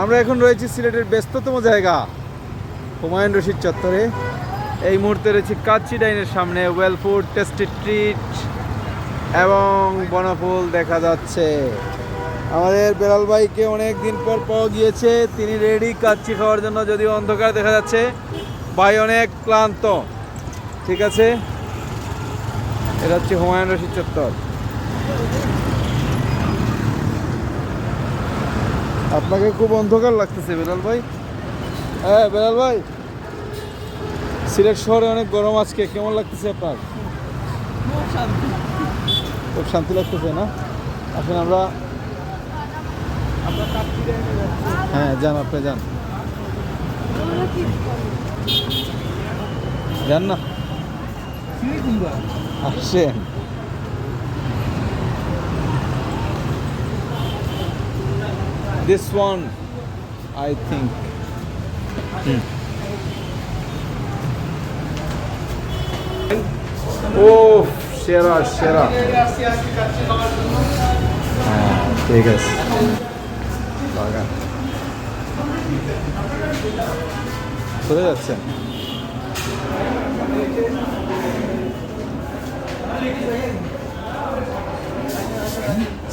আমরা এখন রয়েছি সিলেটের ব্যস্ততম জায়গা হুমায়ুন রশিদ চত্বরে। এই মুহূর্তে রয়েছি কাচ্চি ডাইনের সামনে। ওয়েল ফুড, টেস্টি ট্রিট এবং বনফুল দেখা যাচ্ছে। আমাদের বেলাল ভাইকে অনেক দিন পর পাওয়া গিয়েছে, তিনি রেডি কাচ্চি খাওয়ার জন্য। যদিও অন্ধকার দেখা যাচ্ছে, ভাই অনেক ক্লান্ত। ঠিক আছে, এটা হচ্ছে হুমায়ুন রশিদ চত্বর। আপনাকে খুব অন্ধকার লাগতেছে বেলাল ভাই। হ্যাঁ বেলাল ভাই, সিলেট শহরে অনেক গরম আজকে, কেমন লাগতেছে আপনার? খুব শান্তি লাগতেছে না? আসলে আমরা হ্যাঁ যান, আপনি যান যান না আসছেন। This one, I think. Oh, সেরা সেরা। হ্যাঁ ঠিক আছে, বাগান চলে যাচ্ছেন।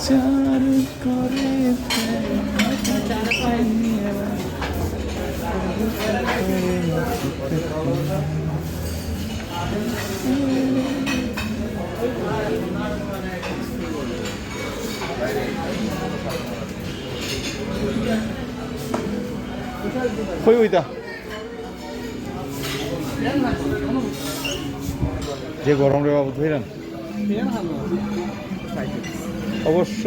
চার করে কই ওইটা যে গরম রে বাবু ধরেন অবশ্য।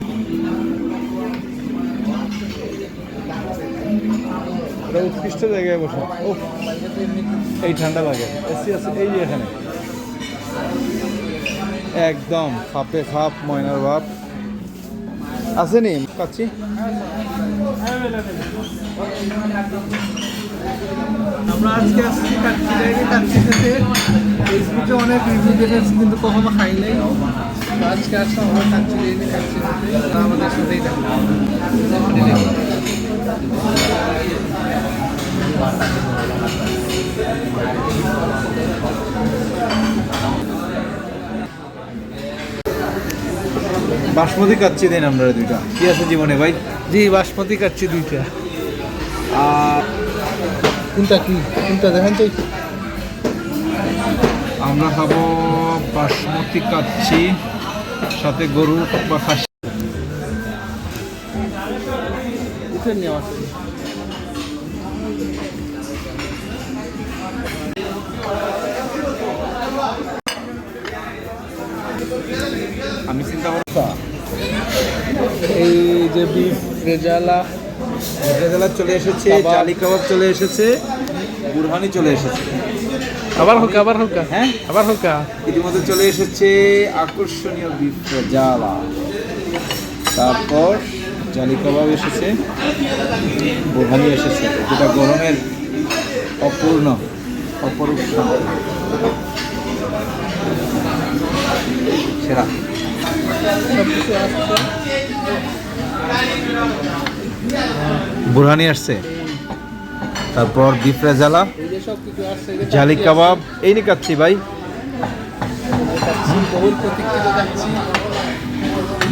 এটা উৎকৃষ্ট জায়গায় বসা। ও এই ঠান্ডা লাগে, এসি আছে এই যে এখানে, একদম খাপে খাপ ময়নার বাপ। আসেনি কাচ্চি? আমরা আজকে আসছি কাচ্চি ডাইনে কাচ্চি খেতে। ফেসবুকে অনেক রিভিউ দেখেছি কিন্তু কখনো খাই নাই। আজকে আসলাম আমরা কাচ্চি ডাইনে কাচ্চি খেতে, আমাদের সাথেই বাসমতি কাচ্চি দেন আমরা দুইটা। কি আছে জীবনে ভাই? জি, বাসমতি কাচ্চি দুইটা। আর কোনটা কি কোনটা দেখেন তো? আমরা খাবো বাসমতি কাচ্চি, সাথে গরু বা খাসি। আমি চিন্তা করছি এই যে বিফ রেজালা চলে এসেছে, জালি কাবাব চলে এসেছে, বুরহানি চলে এসেছে। আবার হোক আবার হোক হ্যাঁ আবার হোক। ইতিমধ্যে চলে এসেছে আকর্ষণীয় বিফ রেজালা, তারপর জালি কাবাব এসেছে, বুরহানি এসেছে, যেটা গরমের অপূর্ণ অপরূপ সেরা। বুরহানি আসছে, তারপর বিফ রেজালা, জালি কাবাব, এই নিয়ে কাচ্ছি ভাই।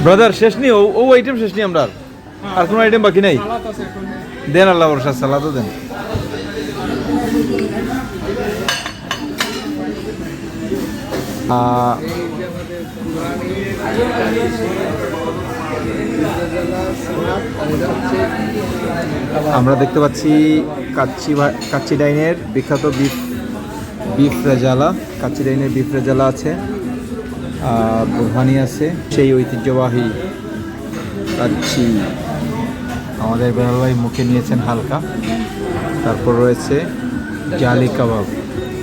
ব্রাদার শেষ নি, ও আইটেম শেষ নি আমরা, আর কোনো আইটেম বাকি নাই। দেন আল্লাহ বর্ষা, সালাদও দেন। আমরা দেখতে পাচ্ছি কাচ্চি ডাইনের বিখ্যাত বিফ রেজালা। কাচ্চি ডাইনের বিফ রেজালা আছে, বুরহানি আছে, সেই ঐতিহ্যবাহী কাচ্চি। আমাদের বেলাল ভাই মুখে নিয়েছেন হালকা। তারপর রয়েছে জালি কাবাব,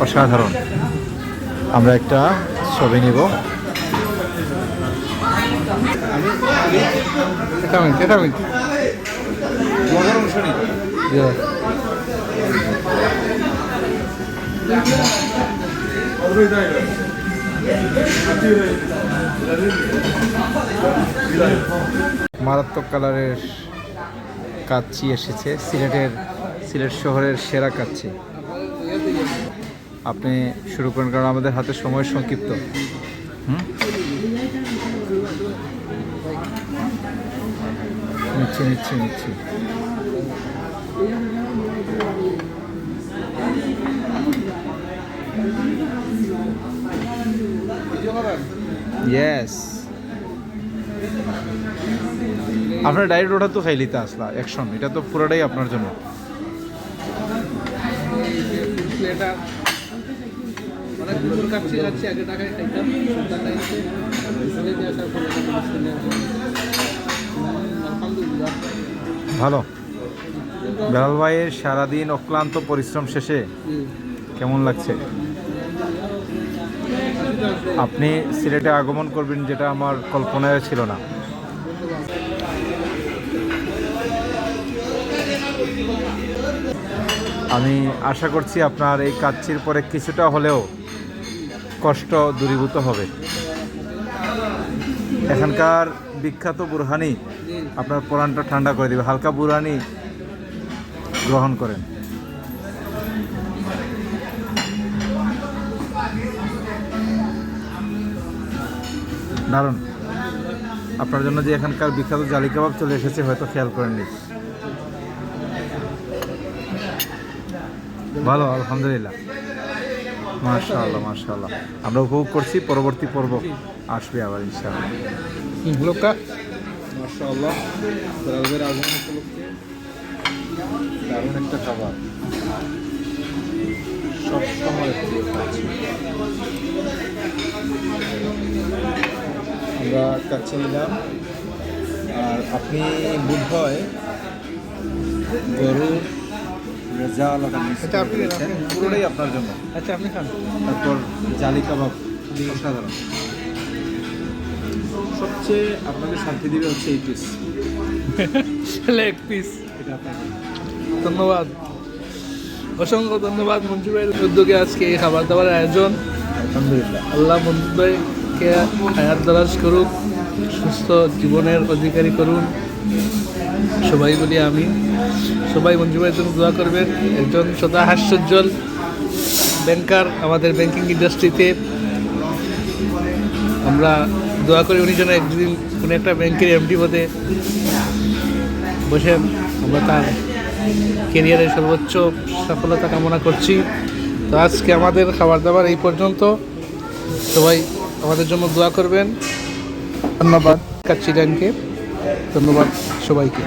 অসাধারণ। আমরা একটা ছবি নিব। মারাত্মক কালারের কাচ্চি এসেছে, সিলেট শহরের সেরা কাচ্চি। আপনি শুরু করেন, কারণ আমাদের হাতে সময় সংক্ষিপ্ত। নিচ্ছি। ইয়েস, আপনার ডাইরেক্ট ওটা তো খাইলিতে আসলা অ্যাকশন, এটা তো পুরোটাই আপনার জন্য। ভালো। বেলাল ভাইয়ের সারাদিন অক্লান্ত পরিশ্রম শেষে কেমন লাগছে? আপনি সিলেটে আগমন করবেন, যেটা আমার কল্পনায় ছিল না। আমি আশা করছি আপনার এই কাচ্চির পরে কিছুটা হলেও কষ্ট দূরীভূত হবে। এখানকার বিখ্যাত বুরহানি আপনার পরানটা ঠান্ডা করে দেবে। হালকা বুরহানি গ্রহণ করেন। দারুণ। আপনার জন্য যে এখানকার বিখ্যাত জালি কাবাব চলে এসেছে, হয়তো খেয়াল করেননি। ভালো, আলহামদুলিল্লাহ, মাশাআল্লাহ। আমরা উপভোগ করছি। পরবর্তী পর্ব আসবে আবার ইনশাআল্লাহ। মাশাআল্লাহ, বেলালের আগমন উপলক্ষে দারুণ একটা খাবার। সব সময় প্রিয় কাচ্চি। আমরা কাচ্চি নিলাম, আর আপনি বোধহয় গরুর রেজা আলাদা নিয়েছেন, পুরোটাই আপনার জন্য। আচ্ছা, আপনি খান। তারপর জালি কাবাব অসাধারণ। সবচেয়ে আপনাকে শান্তি দিবে হচ্ছে এই পিস, লেগ পিস। এটা আপনার ধন্যবাদ, অসংখ্য ধন্যবাদ মঞ্জু ভাইয়ের উদ্যোগে আজকে এই খাবার দাবার আয়োজন। আলহামদুলিল্লাহ। আল্লাহ মঞ্জু ভাইকে হায়াত দারাজ করুক, সুস্থ জীবনের অধিকারী করুন। সবাই বলি আমি, সবাই মঞ্জু ভাইয়ের জন্য দোয়া করবেন। একজন সদা হাস্যোজ্জ্বল ব্যাংকার আমাদের ব্যাংকিং ইন্ডাস্ট্রিতে। আমরা দোয়া করি উনি যেন একদিন কোনো একটা ব্যাংকের এমডি পদে বসেন। আমরা তার কেরিয়ারের সর্বোচ্চ সফলতা কামনা করছি। তো আজকে আমাদের খাবার দাবার এই পর্যন্ত। সবাই আমাদের জন্য দোয়া করবেন। ধন্যবাদ কাচ্চি ডাইনকে, ধন্যবাদ সবাইকে।